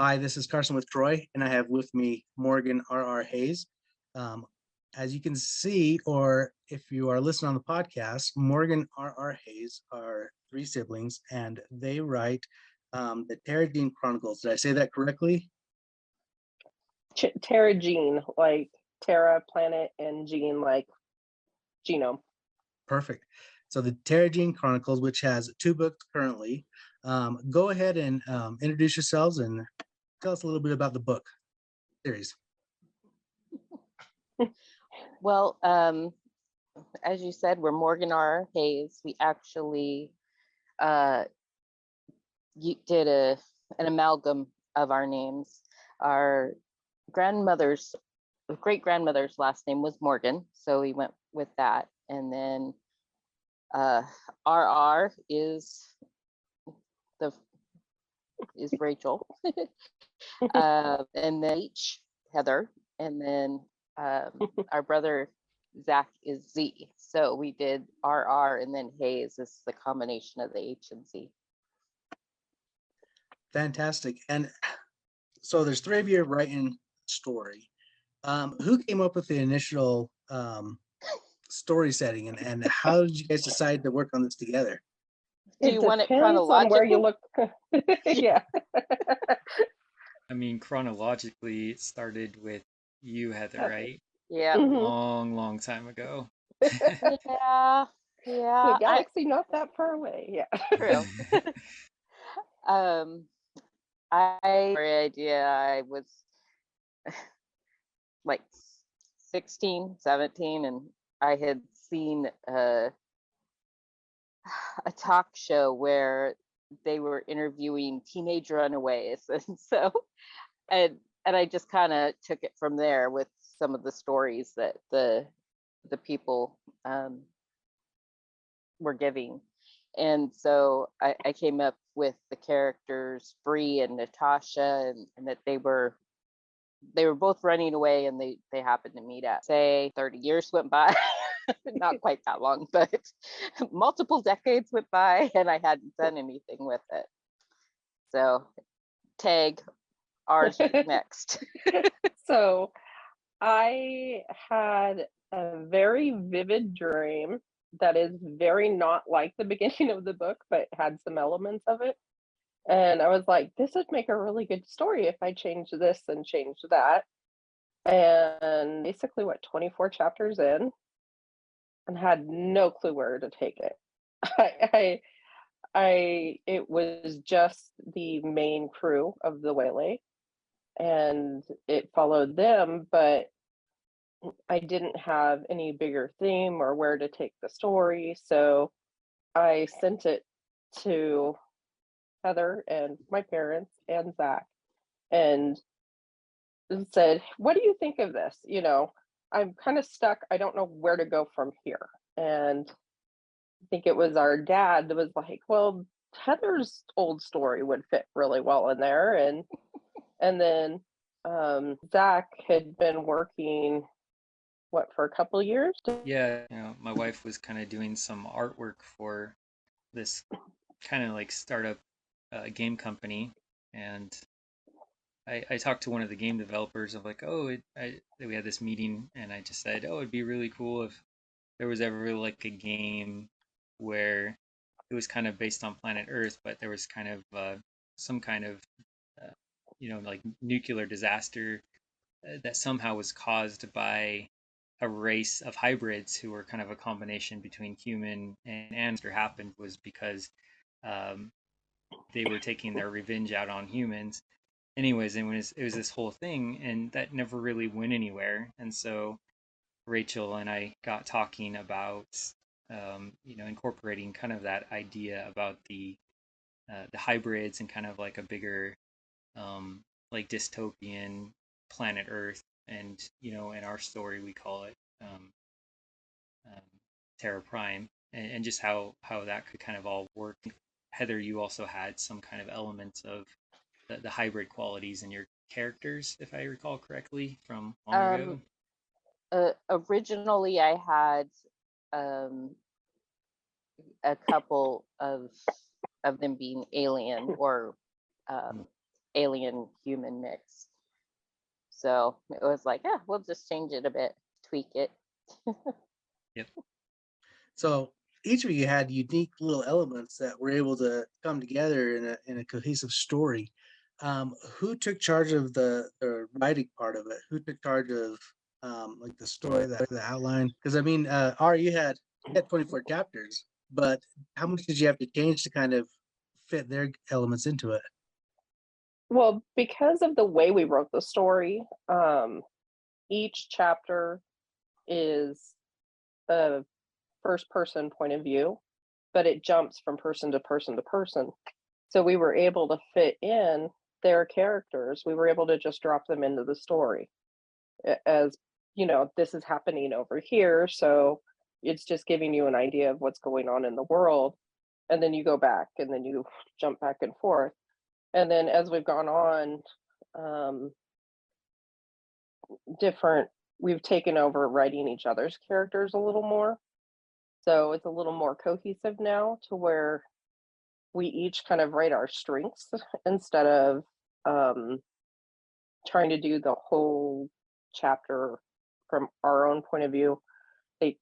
Hi, this is Carson with Troy, and I have with me Morgan R.R. Hayes. Um, as you can see, or if you are listening on the podcast, Morgan R.R. Hayes are three siblings, and they write the Terra Dean Chronicles. Did I say that correctly? Terra gene, like Terra planet, and gene like genome. Perfect. So the Terra Dean Chronicles, which has two books currently. Go ahead and introduce yourselves and tell us a little bit about the book series. Well, as you said, we're Morgan R. Hayes. We actually did an amalgam of our names. Our grandmother's great grandmother's last name was Morgan, so we went with that. And then RR is Rachel, and then H, Heather, and then our brother Zach is Z. So we did RR, and then Hayes is the combination of the H and Z. Fantastic. And so there's three of you writing story. Who came up with the initial story setting, and how did you guys decide to work on this together? Do you want it chronological? On where you look. Yeah. I mean, chronologically, it started with you, Heather, right? Yeah. Long time ago. Yeah. The galaxy not that far away. Yeah. True. I was like 16, 17, and I had seen a talk show where they were interviewing teenage runaways, and I just kind of took it from there with some of the stories that the people were giving. And so I came up with the characters Bree and Natasha, and that they were both running away, and they happened to meet at, say, 30 years went by. Not quite that long, but multiple decades went by, and I hadn't done anything with it. So tag ours next. So I had a very vivid dream that is very not like the beginning of the book, but had some elements of it. And I was like, this would make a really good story if I changed this and changed that. And basically, 24 chapters in, and had no clue where to take it. It was just the main crew of the Waylay, and it followed them, but I didn't have any bigger theme or where to take the story. So I sent it to Heather and my parents and Zach and said, what do you think of this? I'm kind of stuck. I don't know where to go from here. And I think it was our dad that was like, well, Heather's old story would fit really well in there. And then Zach had been working for a couple of years? Yeah, my wife was kind of doing some artwork for this kind of like startup game company, and I talked to one of the game developers of like, we had this meeting, and I just said, it'd be really cool if there was ever like a game where it was kind of based on planet Earth, but there was kind of some kind of like nuclear disaster that somehow was caused by a race of hybrids who were kind of a combination between human and animal. Happened was because they were taking their revenge out on humans. Anyways, it was this whole thing, and that never really went anywhere. And so Rachel and I got talking about incorporating kind of that idea about the hybrids and kind of like a bigger like dystopian planet Earth, and in our story we call it Terra Prime, and just how that could kind of all work. Heather, you also had some kind of elements of the hybrid qualities in your characters, if I recall correctly, from long ago. Originally, I had a couple of them being alien or alien human mixed. So it was like, yeah, we'll just change it a bit, tweak it. Yep. So each of you had unique little elements that were able to come together in a cohesive story. Who took charge of the writing part of it? Who took charge of like the story, the outline? Because I mean, Ari, you had 24 chapters, but how much did you have to change to kind of fit their elements into it? Well, because of the way we wrote the story, each chapter is a first person point of view, but it jumps from person to person to person. So we were able to fit in their characters. We were able to just drop them into the story as, you know, this is happening over here. So it's just giving you an idea of what's going on in the world. And then you go back and then you jump back and forth. And then as we've gone on, um, different, we've taken over writing each other's characters a little more. So it's a little more cohesive now to where we each kind of write our strengths instead of trying to do the whole chapter from our own point of view. They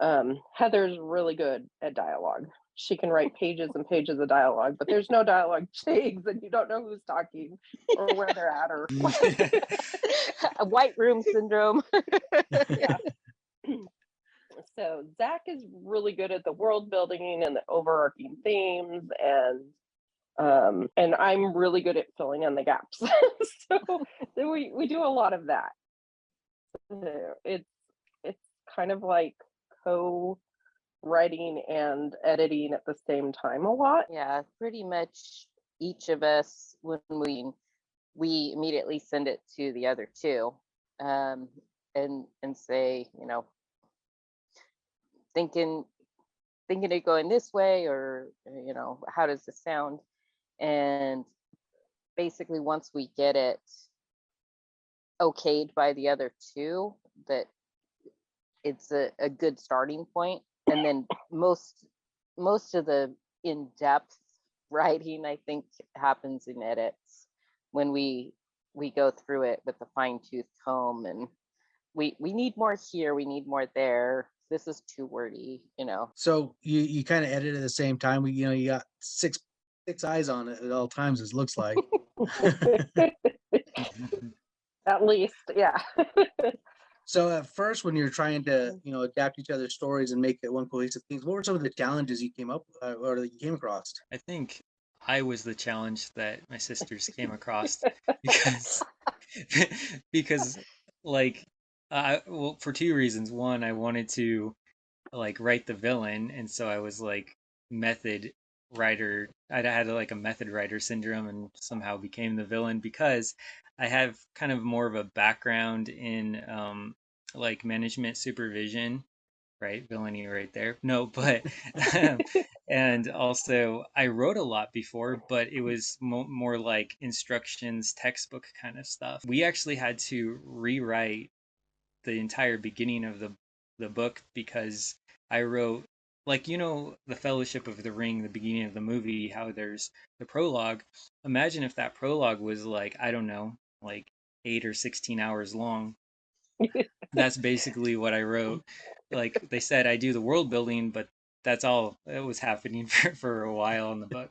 Heather's really good at dialogue. She can write pages and pages of dialogue, but there's no dialogue jigs and you don't know who's talking or where they're at or A white room syndrome. yeah. So Zach is really good at the world building and the overarching themes, and I'm really good at filling in the gaps. so we do a lot of that. It's kind of like co-writing and editing at the same time a lot. Yeah, pretty much each of us, when we immediately send it to the other two, and say, you know, thinking it going this way, or you know, how does this sound? And basically once we get it okayed by the other two, that it's a good starting point. And then most of the in-depth writing, I think, happens in edits when we go through it with a fine-tooth comb, and we need more here, we need more there, this is too wordy, you know. So you kind of edit at the same time. You know, you got six eyes on it at all times, it looks like. At least, yeah. So at first, when you're trying to, you know, adapt each other's stories and make it one cohesive thing, what were some of the challenges you came up or that you came across? I think I was the challenge that my sisters came across because because like well, for two reasons. One, I wanted to like write the villain, and so I was like method writer. I had like a method writer syndrome and somehow became the villain because I have kind of more of a background in like management supervision, right? Villainy right there. No, but and also I wrote a lot before, but it was more like instructions, textbook kind of stuff. We actually had to rewrite the entire beginning of the book because I wrote, like, you know, the Fellowship of the Ring, the beginning of the movie, how there's the prologue. Imagine if that prologue was like, I don't know, like 8 or 16 hours long. That's basically what I wrote. Like they said, I do the world building, but that's all that was happening for a while in the book.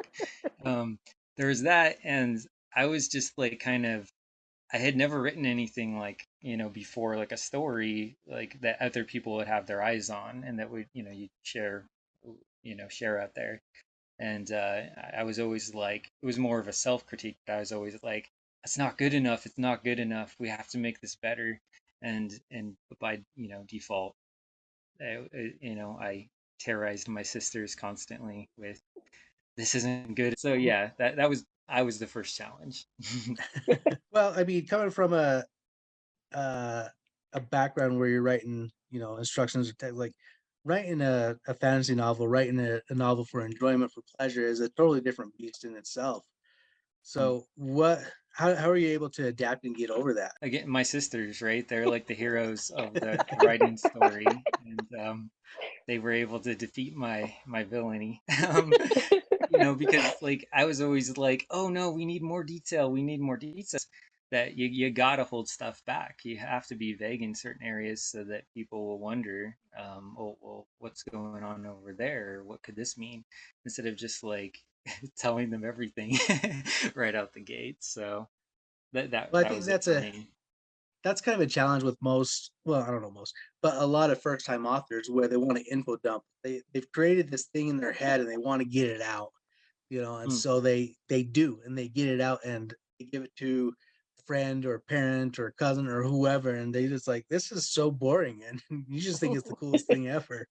Um, there was that, and I was just like kind of, I had never written anything like, you know, before, like a story like that other people would have their eyes on and that would, you know, you share, you know, share out there. And I was always like, it was more of a self critique. I was always like, it's not good enough. It's not good enough. We have to make this better. And by, you know, default, you know, I terrorized my sisters constantly with this isn't good. So yeah, that was, I was the first challenge. Well, I mean, coming from uh, a background where you're writing, you know, instructions or like writing a fantasy novel, writing a novel for enjoyment, for pleasure is a totally different beast in itself. So how are you able to adapt and get over that? Again, my sisters, right? They're like the heroes of the writing story, and they were able to defeat my villainy. because like I was always like, oh no, we need more detail, we need more details. That you gotta hold stuff back. You have to be vague in certain areas so that people will wonder, oh well, what's going on over there? What could this mean? Instead of just like telling them everything right out the gate. So Well, I that think was it for me. that's kind of a challenge with most, well, I don't know most, but a lot of first time authors where they want to info dump. They've created this thing in their head and they want to get it out, and Mm. so they do, and they get it out and they give it to a friend or a parent or a cousin or whoever, and they just like, this is so boring, and you just think it's the coolest thing ever.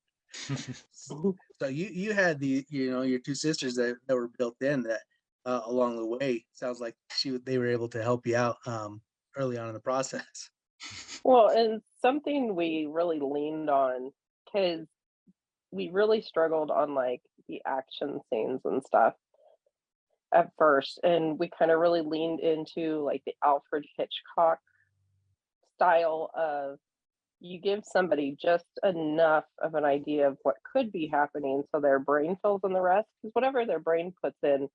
So you had your two sisters that were built in that along the way. Sounds like they were able to help you out early on in the process. Well, and something we really leaned on, because we really struggled on like the action scenes and stuff at first, and we kind of really leaned into like the Alfred Hitchcock style of, you give somebody just enough of an idea of what could be happening so their brain fills in the rest, because whatever their brain puts in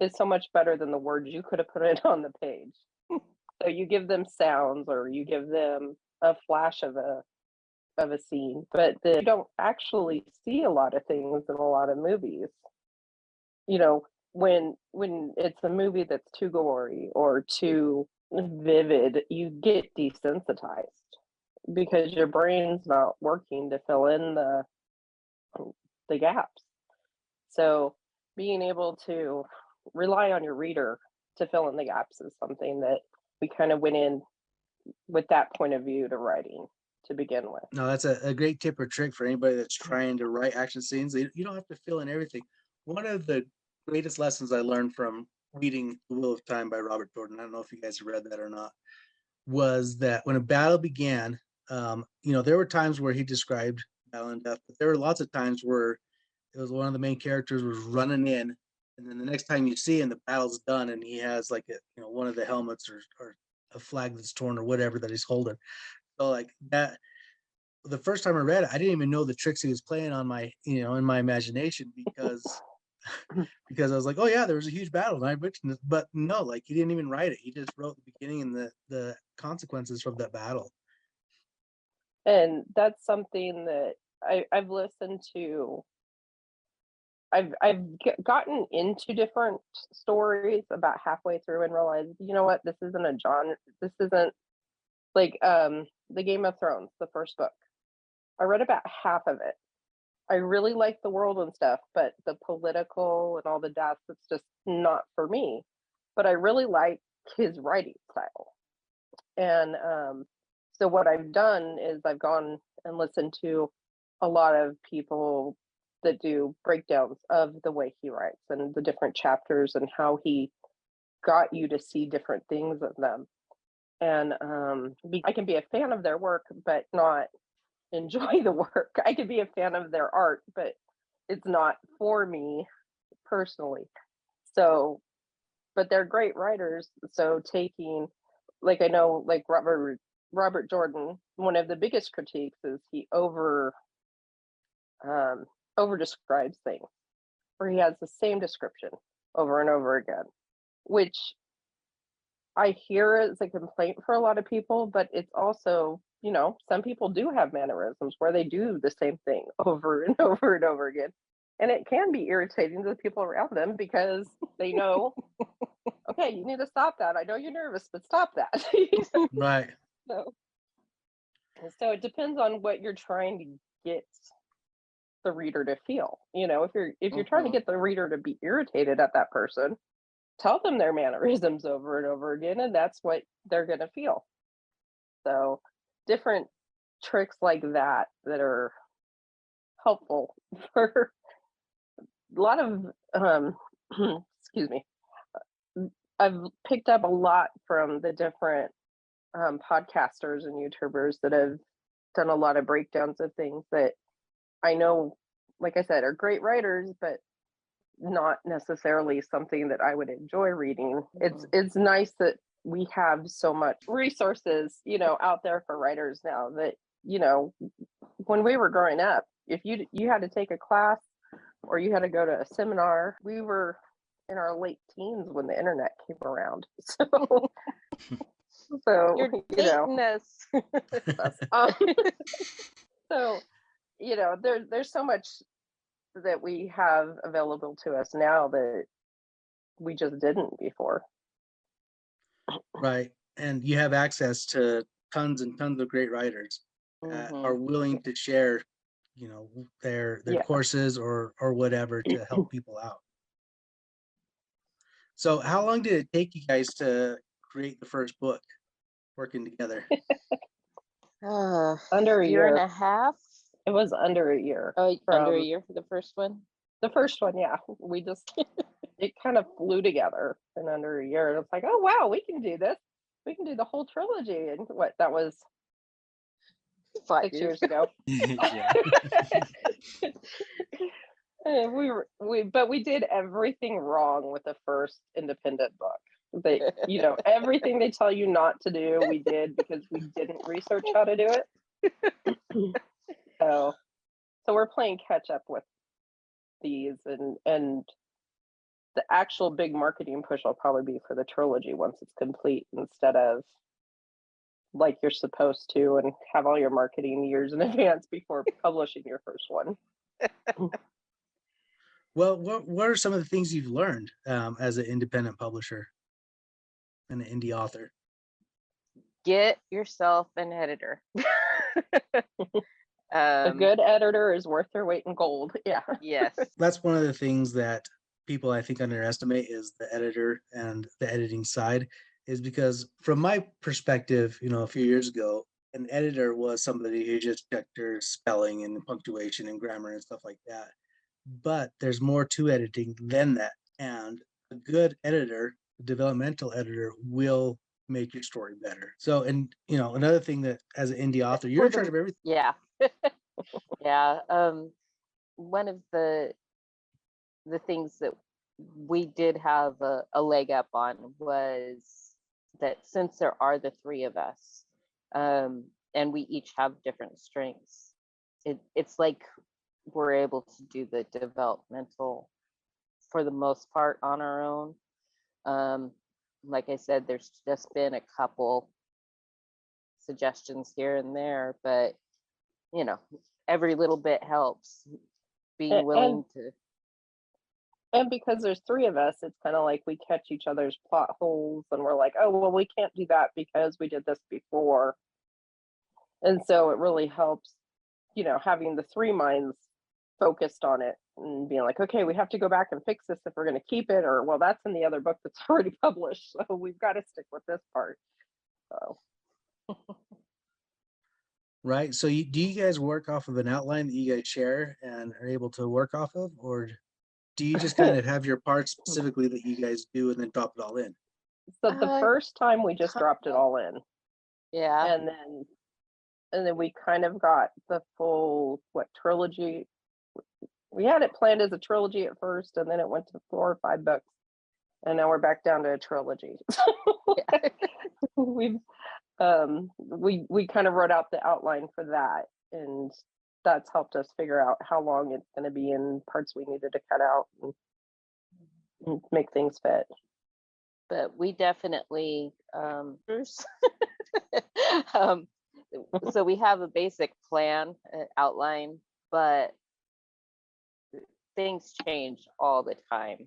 is so much better than the words you could have put it on the page. So you give them sounds or you give them a flash of a scene, but you don't actually see a lot of things in a lot of movies. You know, when it's a movie that's too gory or too vivid, you get desensitized because your brain's not working to fill in the gaps. So being able to rely on your reader to fill in the gaps is something that we kind of went in with that point of view to writing to begin with. No, that's a great tip or trick for anybody that's trying to write action scenes. You don't have to fill in everything. One of the greatest lessons I learned from reading The Wheel of Time by Robert Jordan, I don't know if you guys have read that or not, was that when a battle began, there were times where he described battle and death, but there were lots of times where it was one of the main characters was running in, and then the next time you see him, the battle's done, and he has like one of the helmets or a flag that's torn or whatever that he's holding. So like that, the first time I read it, I didn't even know the tricks he was playing on my, in my imagination because I was like, oh yeah, there was a huge battle, and I mentioned it, but no, like he didn't even write it. He just wrote the beginning and the consequences from that battle. And that's something that I've listened to. I've gotten into different stories about halfway through and realized, you know what, this isn't a genre. This isn't like the Game of Thrones, the first book. I read about half of it. I really like the world and stuff, but the political and all the deaths, it's just not for me. But I really like his writing style. And so what I've done is I've gone and listened to a lot of people that do breakdowns of the way he writes and the different chapters and how he got you to see different things of them. And I can be a fan of their work, but not enjoy the work. I could be a fan of their art, but it's not for me personally. So, but they're great writers. So taking, like, I know, like Robert Jordan, one of the biggest critiques is he over describes things, or he has the same description over and over again, which I hear as a complaint for a lot of people, but it's also, some people do have mannerisms where they do the same thing over and over and over again. And it can be irritating to the people around them because they know, okay, you need to stop that. I know you're nervous, but stop that. Right. So it depends on what you're trying to get the reader to feel. If you're trying to get the reader to be irritated at that person, tell them their mannerisms over and over again, and that's what they're going to feel. So different tricks like that are helpful for a lot of excuse me. I've picked up a lot from the different podcasters and YouTubers that have done a lot of breakdowns of things that I know, like I said, are great writers, but not necessarily something that I would enjoy reading. It's nice that we have so much resources, out there for writers now that, when we were growing up, if you had to take a class or you had to go to a seminar. We were in our late teens when the internet came around. So You're you know, dating us. so there's so much that we have available to us now that we just didn't before. Right. And you have access to tons and tons of great writers that are willing to share, their Yeah. courses or whatever to help people out. So how long did it take you guys to create the first book working together? Under a year and year. a half. It was under a year. Oh, under a from year for the first one. The first one, yeah. We just it kind of flew together in under a year. And it's like, oh wow, we can do this. We can do the whole trilogy. And what that was 5 6 years ago. Yeah. But we did everything wrong with the first independent book. They, everything they tell you not to do, we did because we didn't research how to do it. So we're playing catch up with these, and the actual big marketing push will probably be for the trilogy once it's complete, instead of like you're supposed to and have all your marketing years in advance before publishing your first one. Well, what are some of the things you've learned as an independent publisher and an indie author? Get yourself an editor. A good editor is worth their weight in gold. Yeah. Yes. That's one of the things that people I think underestimate is the editor and the editing side, is because from my perspective, a few years ago, an editor was somebody who just checked your spelling and punctuation and grammar and stuff like that. But there's more to editing than that. And a good editor, a developmental editor, will make your story better. So, and another thing that as an indie author, you're in charge of everything. Yeah. Yeah. One of the things that we did have a leg up on was that since there are the three of us, and we each have different strengths, it's like we're able to do the developmental for the most part on our own. Like I said, there's just been a couple suggestions here and there, but every little bit helps. Being willing to. And because there's three of us, it's kind of like we catch each other's plot holes and we're like, oh, well, we can't do that because we did this before. And so it really helps, having the three minds focused on it and being like, okay, we have to go back and fix this if we're going to keep it, or well, that's in the other book that's already published, so we've got to stick with this part. So Right. So do you guys work off of an outline that you guys share and are able to work off of, or do you just kind of have your parts specifically that you guys do and then drop it all in? So the first time we just dropped it all in. Yeah. And then we kind of got the full trilogy. We had it planned as a trilogy at first, and then it went to 4 or 5 books, and now we're back down to a trilogy. We've we kind of wrote out the outline for that, and that's helped us figure out how long it's going to be and parts we needed to cut out and make things fit. But we definitely so we have a basic plan outline, but things change all the time.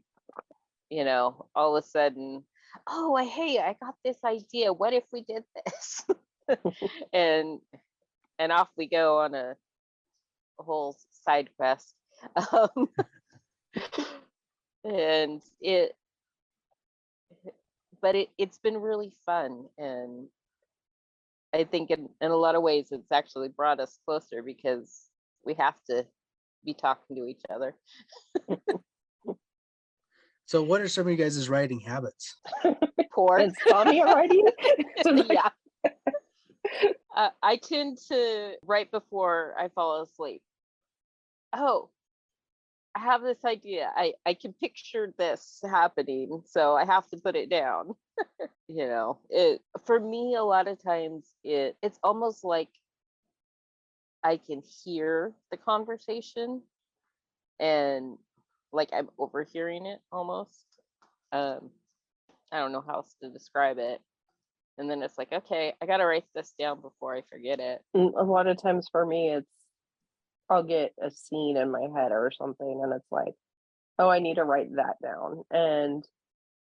All of a sudden, oh, I got this idea. What if we did this? and off we go on a whole side quest. And it's been really fun, and I think in a lot of ways it's actually brought us closer because we have to be talking to each other. So what are some of you guys' writing habits? Poor. Insomnia writing? Yeah. I tend to write before I fall asleep. Oh, I have this idea. I can picture this happening, so I have to put it down. For me, a lot of times it's almost like I can hear the conversation, and like I'm overhearing it almost. I don't know how else to describe it. And then it's like, okay, I gotta write this down before I forget it. A lot of times for me, I'll get a scene in my head or something, and it's like, oh, I need to write that down. And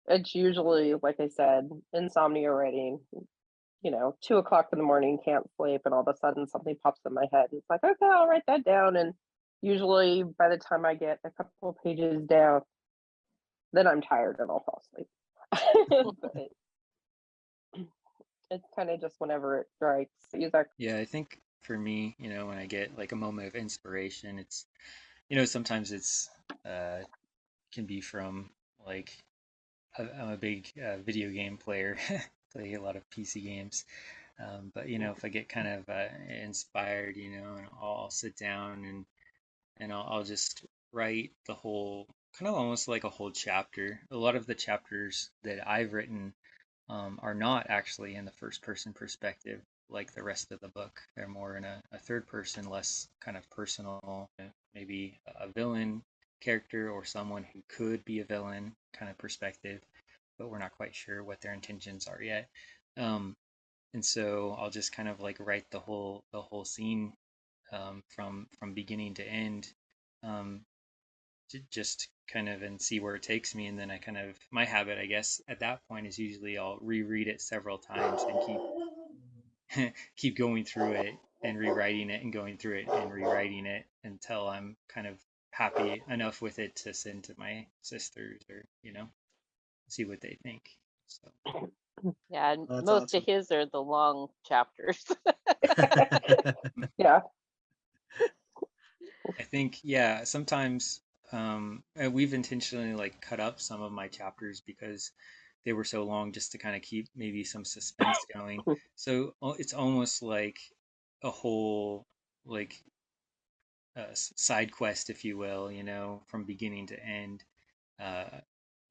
it's usually, like I said, insomnia writing, 2 o'clock in the morning, can't sleep, and all of a sudden something pops in my head. It's like, okay, I'll write that down. And usually by the time I get a couple of pages down, then I'm tired and I'll fall asleep. But it's kind of just whenever it strikes. Yeah, I think for me, when I get like a moment of inspiration, it's, sometimes it's can be from like I'm a big video game player, play a lot of PC games. But if I get kind of inspired, and I'll sit down and I'll just write the whole, kind of almost like a whole chapter. A lot of the chapters that I've written are not actually in the first person perspective like the rest of the book. They're more in a third person, less kind of personal, maybe a villain character or someone who could be a villain kind of perspective, but we're not quite sure what their intentions are yet. And so I'll just kind of like write the whole scene from beginning to end, um, just kind of and see where it takes me. And then I kind of, my habit, I guess, at that point is usually I'll reread it several times and keep going through it and rewriting it and going through it and rewriting it until I'm kind of happy enough with it to send to my sisters or see what they think. So Yeah, and That's most awesome. of his are the long chapters. Yeah. I think, yeah, sometimes we've intentionally like cut up some of my chapters because they were so long just to kind of keep maybe some suspense going. So it's almost like a whole like side quest, if you will, from beginning to end, uh,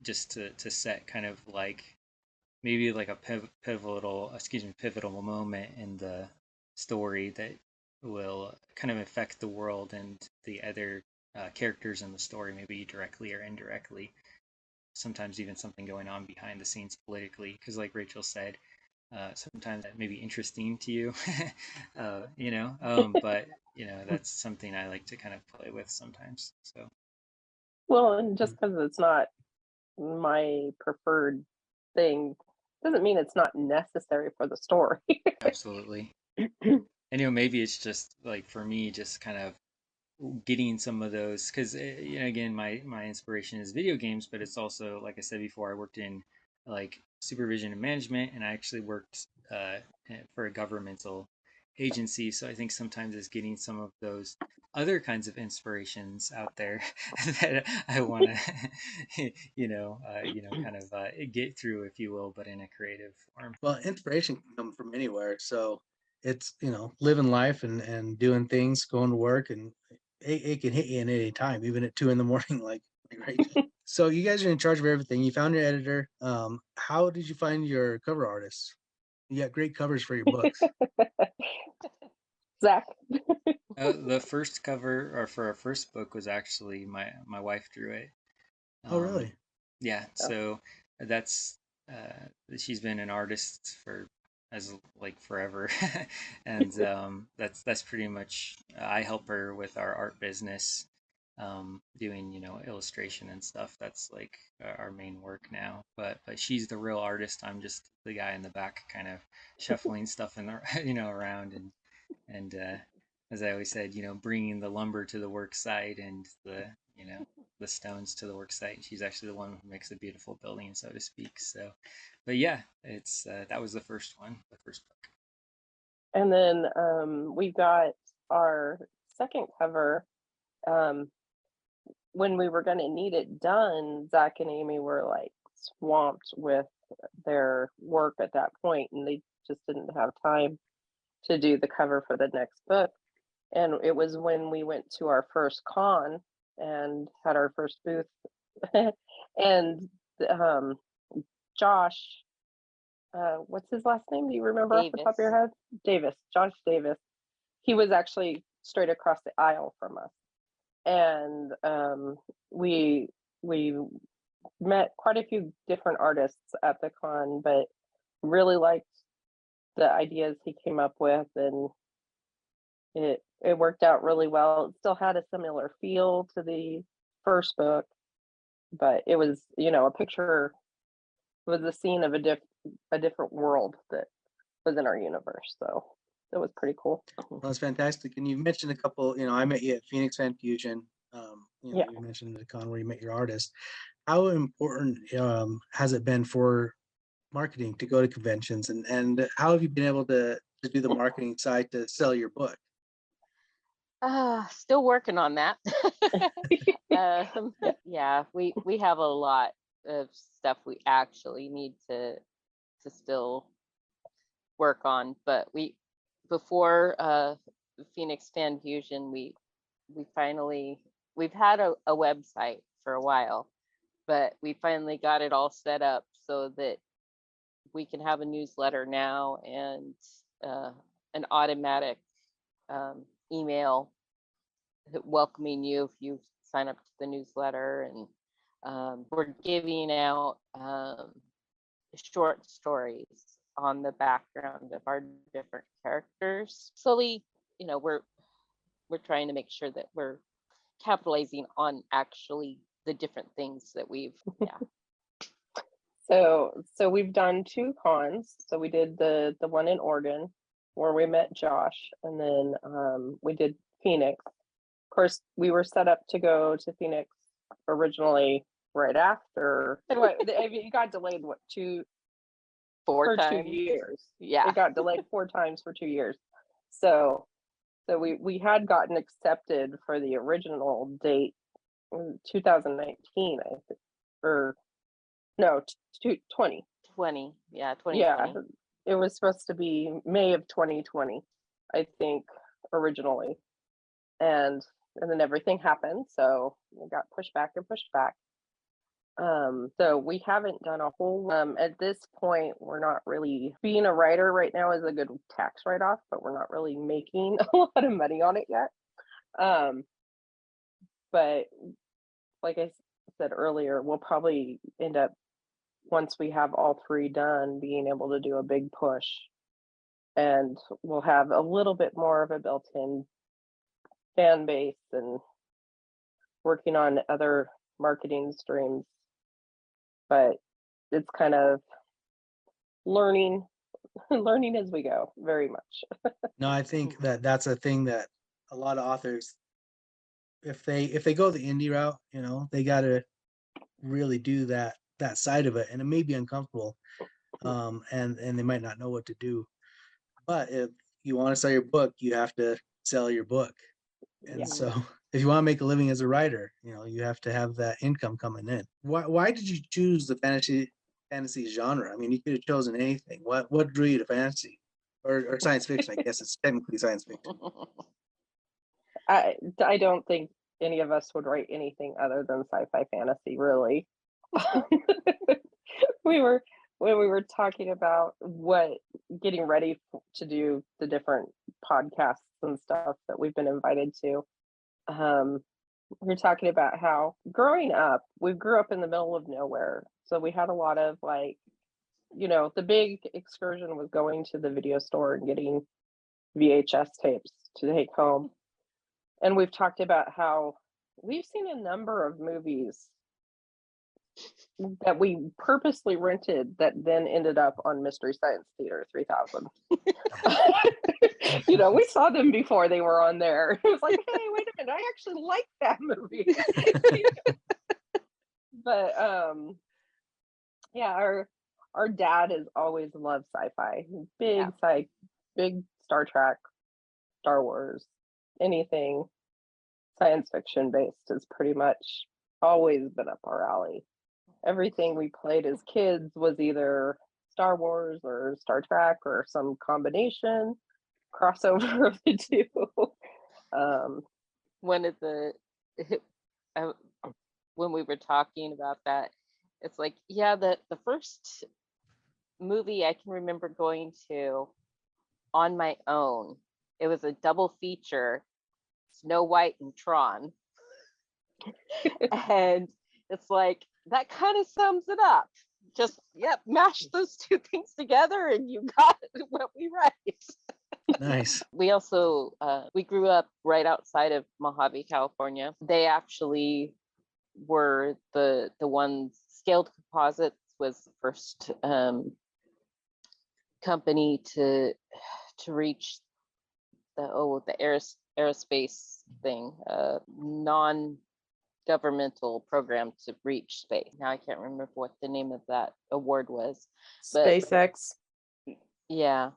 just to set kind of like maybe like a pivotal moment in the story that will kind of affect the world and the other characters in the story, maybe directly or indirectly. Sometimes even something going on behind the scenes politically, because like Rachel said, sometimes that may be interesting to you, but that's something I like to kind of play with sometimes. So Well, and just because it's not my preferred thing doesn't mean it's not necessary for the story. absolutely. And maybe it's just like for me, just kind of getting some of those because again my inspiration is video games, but it's also, like I said before, I worked in like supervision and management, and I actually worked for a governmental agency. So I think sometimes it's getting some of those other kinds of inspirations out there that I want to kind of get through, if you will, but in a creative form. Well, inspiration can come from anywhere. So it's, living life and doing things, going to work, and it can hit you at any time, even at 2 in the morning, like Rachel. So you guys are in charge of everything. You found your editor. How did you find your cover artists? You got great covers for your books. Zach. The first cover, or for our first book, was actually my wife drew it. Oh, Um, really? yeah, Oh. so that's she's been an artist for as like forever, and that's pretty much I help her with our art business, doing illustration and stuff. That's like our main work now. But she's the real artist. I'm just the guy in the back, kind of shuffling stuff in the around and as I always said, bringing the lumber to the work site and the stones to the work site. And she's actually the one who makes a beautiful building, so to speak. So, but yeah, it's that was the first one, the first book. And then we've got our second cover. When we were going to need it done, Zach and Amy were like swamped with their work at that point, and they just didn't have time to do the cover for the next book. And it was when we went to our first con and had our first booth. And um, Josh, what's his last name? Do you remember off the top of your head? Davis, Josh Davis. He was actually straight across the aisle from us. and we met quite a few different artists at the con, but really liked the ideas he came up with, and it worked out really well. It still had a similar feel to the first book, but it was, a picture, was a scene of a different world that was in our universe. So it was pretty cool. Well, that's fantastic. And you mentioned a couple, I met you at Phoenix Fan Fusion. Yeah. You mentioned the con where you met your artist. How important has it been for marketing to go to conventions, and how have you been able to do the marketing side to sell your book? Still working on that. Yeah, we have a lot of stuff we actually need to still work on, but before Phoenix Fan Fusion, we've had a website for a while, but we finally got it all set up so that we can have a newsletter now, and an automatic email welcoming you if you sign up to the newsletter. And we're giving out short stories on the background of our different characters. Slowly, we're trying to make sure that we're capitalizing on actually the different things that we've So we've done 2 cons. So we did the one in Oregon where we met Josh, and then we did Phoenix. Of course, we were set up to go to Phoenix originally right after. Anyway, it got delayed for 4 2 times. years. Yeah. It got delayed 4 times for 2 years. So we had gotten accepted for the original date in 2019, I think, or no, 2020. 20. Yeah, 2020. Yeah, it was supposed to be May of 2020, I think, originally. And then everything happened, so it got pushed back and pushed back. So we haven't done a whole at this point. We're not really, being a writer right now is a good tax write-off, but we're not really making a lot of money on it yet. But like I said earlier, we'll probably end up, once we have all 3 done, being able to do a big push, and we'll have a little bit more of a built-in fan base and working on other marketing streams. But it's kind of learning as we go, very much. No, I think that's a thing that a lot of authors, if they go the indie route, they got to really do that side of it, and it may be uncomfortable, and they might not know what to do. But if you want to sell your book, you have to sell your book. And Yeah. so if you want to make a living as a writer, you have to have that income coming in. Why did you choose the fantasy genre? I mean, you could have chosen anything. What drew you to fantasy or science fiction? I guess it's technically science fiction. I don't think any of us would write anything other than sci-fi fantasy, really. When we were talking about getting ready to do the different podcasts and stuff that we've been invited to, we were talking about how growing up, we grew up in the middle of nowhere. So we had a lot of the big excursion was going to the video store and getting VHS tapes to take home. And we've talked about how we've seen a number of movies that we purposely rented that then ended up on Mystery Science Theater 3000. We saw them before they were on there. It was like, hey, wait a minute, I actually like that movie. But yeah, our dad has always loved sci-fi. Big Star Trek, Star Wars, anything science fiction based has pretty much always been up our alley. Everything we played as kids was either Star Wars or Star Trek or some combination crossover of the 2. One of the when we were talking about that, it's like, yeah, the first movie I can remember going to on my own, it was a double feature, Snow White and Tron. And it's like, that kind of sums it up. Just, yep, mash those two things together and you got what we write. Nice. We also, we grew up right outside of Mojave, California. They actually were the ones, Scaled Composites was the first company to reach the aerospace thing, non-governmental program to reach space. Now I can't remember what the name of that award was, but SpaceX. yeah.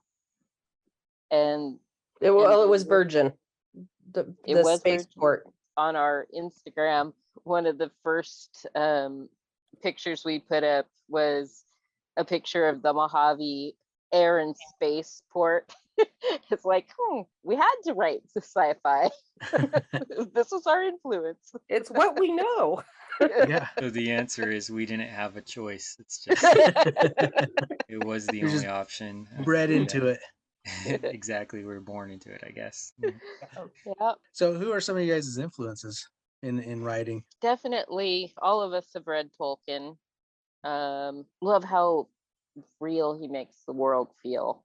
And It was Virgin. It The was Virgin. spaceport. On our Instagram, one of the first pictures we put up was a picture of the Mojave Air and Space Port. It's like, we had to write sci-fi. This was our influence. It's what we know. Yeah. So the answer is we didn't have a choice. It's just it was the You're just only option. Bred Yeah. into it. Exactly, we're born into it, I guess. Yeah, So who are some of you guys' influences in writing? definitely. All of us have read Tolkien. Love how real he makes the world feel.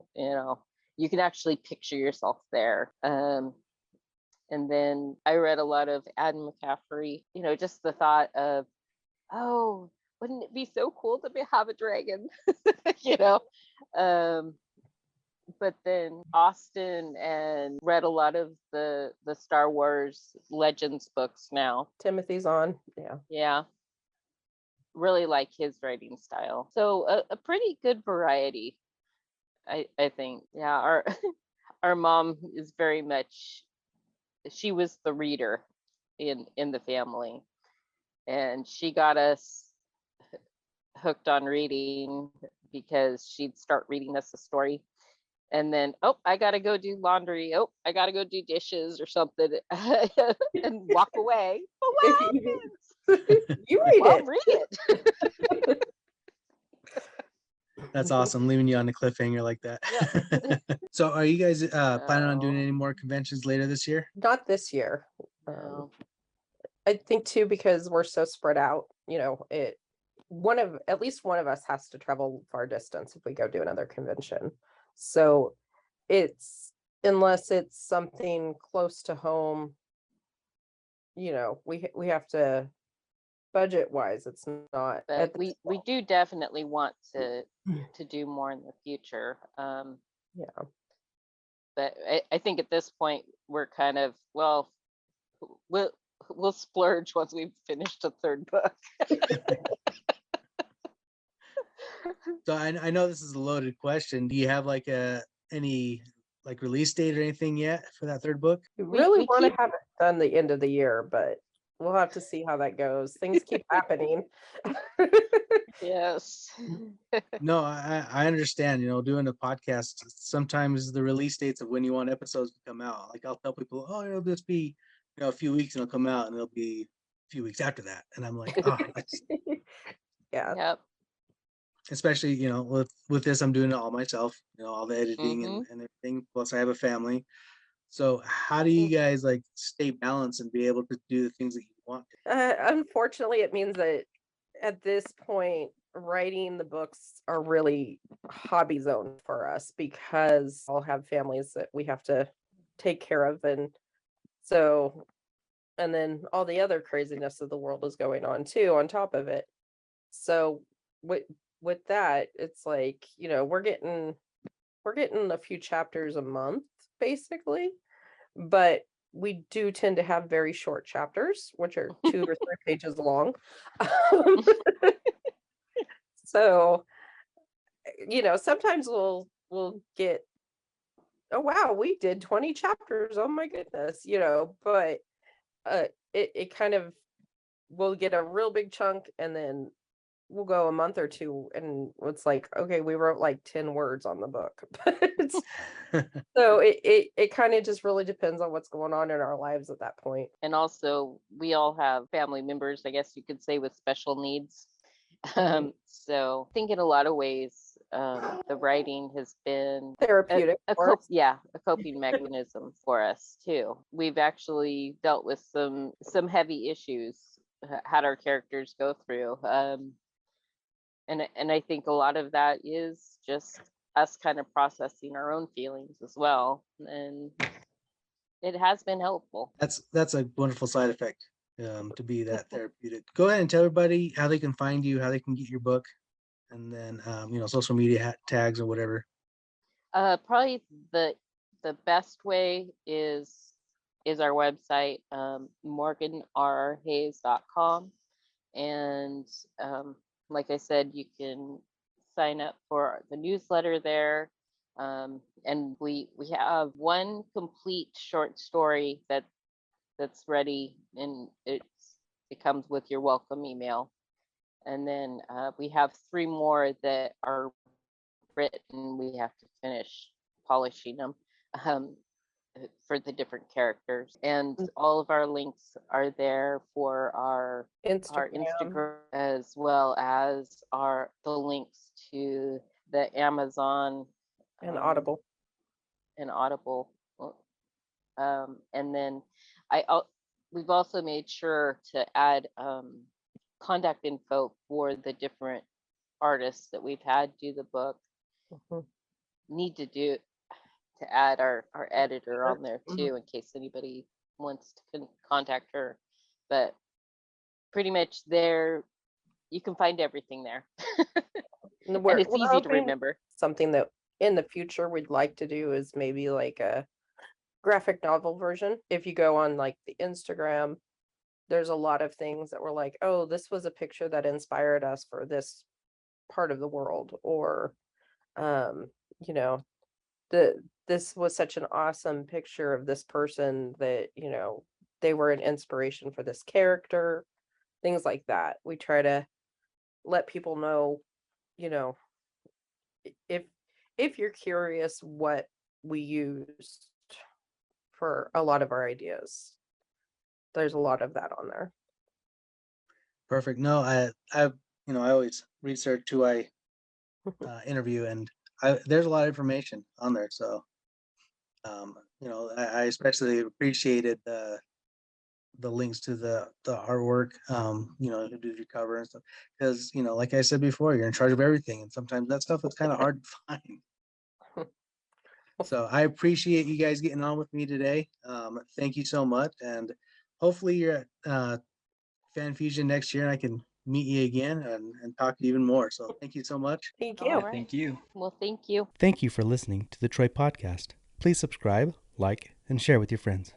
You can actually picture yourself there. And then I read a lot of Adam McCaffrey. Just the thought of, oh, wouldn't it be so cool to have a dragon? But then Austin, and read a lot of the Star Wars Legends books now. Timothy's on. Yeah. Yeah, really like his writing style. So a pretty good variety, I think. Yeah, our mom is very much, she was the reader in the family, and she got us hooked on reading because she'd start reading us a story, and then, oh, I gotta go do laundry, oh, I gotta go do dishes or something, and walk away. But what happens? You read Well, it. read it. That's awesome, leaving you on a cliffhanger like that. So are you guys planning on doing No. any more conventions later this year? Not this year. No. I think too, because we're so spread out, at least one of us has to travel far distance if we go do another convention. So unless it's something close to home, we have to, budget wise, it's not. But we do definitely want to do more in the future. Yeah. But I think at this point we're kind of, well, we'll splurge once we've finished the third book. So I know this is a loaded question. Do you have like any like release date or anything yet for that third book? We really we want to keep- have it done the end of the year, but we'll have to see how that goes. Things keep happening. Yes. No, I understand, doing a podcast, sometimes the release dates of when you want episodes to come out, like I'll tell people, oh, it'll just be, a few weeks and it'll come out, and it'll be a few weeks after that. And I'm like, oh, Yeah. Yep. especially, with this, I'm doing it all myself, all the editing and everything. Plus I have a family. So how do you guys like stay balanced and be able to do the things that you want to? Unfortunately, it means that at this point, writing the books are really hobby zone for us, because I'll have families that we have to take care of. And then all the other craziness of the world is going on too, on top of it. So with that, it's like, we're getting a few chapters a month, basically, but we do tend to have very short chapters, which are 2 or 3 pages long. So, sometimes we'll get, oh wow, we did 20 chapters, oh my goodness, but it kind of, we'll get a real big chunk, and then we'll go a month or two, and it's like, okay, we wrote like 10 words on the book. So it kind of just really depends on what's going on in our lives at that point. And also, we all have family members, I guess you could say, with special needs. So I think in a lot of ways, the writing has been Therapeutic. for us. a coping mechanism for us too. We've actually dealt with some heavy issues, had our characters go through, and I think a lot of that is just us kind of processing our own feelings as well, and it has been helpful. That's a wonderful side effect, to be that therapeutic. Go ahead and tell everybody how they can find you, how they can get your book, and then social media tags or whatever. Probably the best way is our website, morganrhaze.com. And like I said, you can sign up for the newsletter there. And we have one complete short story that's ready, and it comes with your welcome email. And then we have 3 more that are written. We have to finish polishing them for the different characters, and all of our links are there for our Instagram, as well as the links to the Amazon and Audible. And then we've also made sure to add contact info for the different artists that we've had do the book. Need to add our editor on there too, in case anybody wants to contact her. But pretty much there, you can find everything there. And it's easy to remember. Something that in the future we'd like to do is maybe like a graphic novel version. If you go on like the Instagram, there's a lot of things that were like, oh, this was a picture that inspired us for this part of the world, or this was such an awesome picture of this person that, they were an inspiration for this character, things like that. We try to let people know, if you're curious what we used for a lot of our ideas, there's a lot of that on there. Perfect. No, I always research who I interview, and there's a lot of information on there. So, I especially appreciated the links to the artwork, who did your cover and stuff, because like I said before, you're in charge of everything, and sometimes that stuff is kind of hard to find. So I appreciate you guys getting on with me today. Thank you so much, and hopefully you're at Fan Fusion next year and I can meet you again and talk even more. So thank you so much. Thank you. All right. Thank you. Well, thank you. Thank you for listening to the Troy Podcast. Please subscribe, like, and share with your friends.